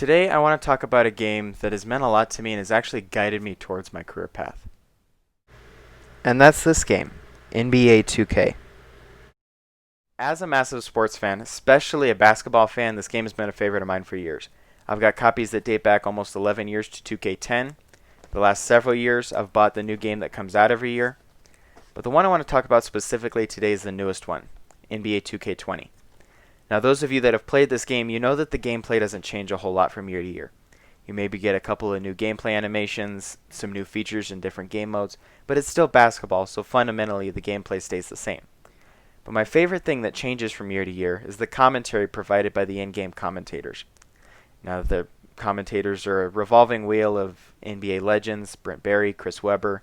Today I want to talk about a game that has meant a lot to me and has actually guided me towards my career path. And that's this game, NBA 2K. As a massive sports fan, especially a basketball fan, this game has been a favorite of mine for years. I've got copies that date back almost 11 years to 2K10. The last several years, I've bought the new game that comes out every year. But the one I want to talk about specifically today is the newest one, NBA 2K20. Now, those of you that have played this game, you know that the gameplay doesn't change a whole lot from year to year. You maybe get a couple of new gameplay animations, some new features in different game modes, but it's still basketball, so fundamentally the gameplay stays the same. But my favorite thing that changes from year to year is the commentary provided by the in-game commentators. Now, the commentators are a revolving wheel of NBA legends, Brent Barry, Chris Webber,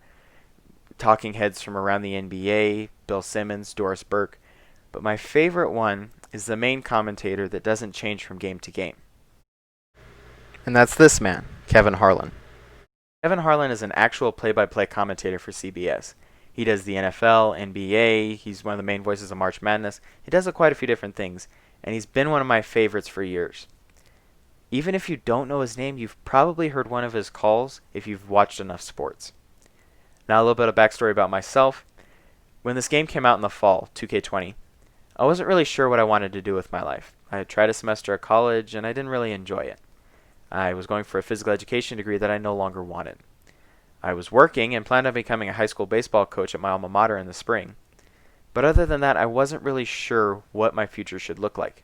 talking heads from around the NBA, Bill Simmons, Doris Burke. But my favorite one is the main commentator that doesn't change from game to game. And that's this man, Kevin Harlan. Kevin Harlan is an actual play-by-play commentator for CBS. He does the NFL, NBA, he's one of the main voices of March Madness. He does quite a few different things, and he's been one of my favorites for years. Even if you don't know his name, you've probably heard one of his calls if you've watched enough sports. Now a little bit of backstory about myself. When this game came out in the fall, 2K20, I wasn't really sure what I wanted to do with my life. I had tried a semester at college and I didn't really enjoy it. I was going for a physical education degree that I no longer wanted. I was working and planned on becoming a high school baseball coach at my alma mater in the spring. But other than that, I wasn't really sure what my future should look like.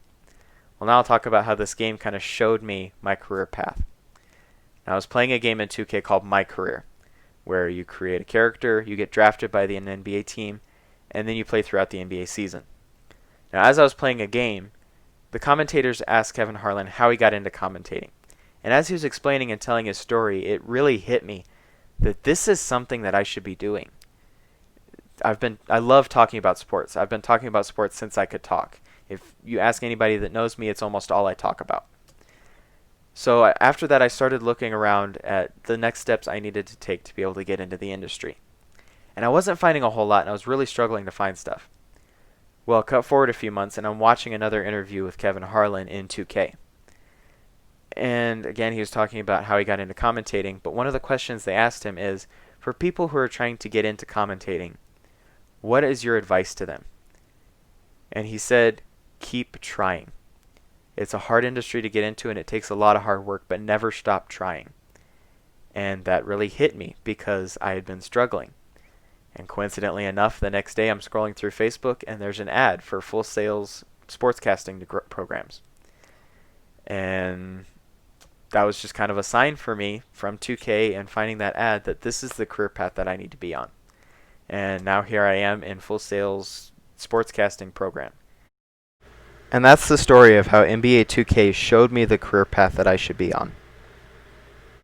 Well, now I'll talk about how this game kind of showed me my career path. Now, I was playing a game in 2K called My Career, where you create a character, you get drafted by the NBA team, and then you play throughout the NBA season. Now, as I was playing a game, the commentators asked Kevin Harlan how he got into commentating. And as he was explaining and telling his story, it really hit me that this is something that I should be doing. I love talking about sports. I've been talking about sports since I could talk. If you ask anybody that knows me, it's almost all I talk about. So after that, I started looking around at the next steps I needed to take to be able to get into the industry. And I wasn't finding a whole lot, and I was really struggling to find stuff. Well, cut forward a few months, and I'm watching another interview with Kevin Harlan in 2K. And again, he was talking about how he got into commentating, but one of the questions they asked him is, for people who are trying to get into commentating, what is your advice to them? And he said, keep trying. It's a hard industry to get into, and it takes a lot of hard work, but never stop trying. And that really hit me because I had been struggling. And coincidentally enough, the next day I'm scrolling through Facebook, and there's an ad for Full Sail's sportscasting programs. And that was just kind of a sign for me from 2K and finding that ad that this is the career path that I need to be on. And now here I am in Full Sail's sportscasting program. And that's the story of how NBA 2K showed me the career path that I should be on.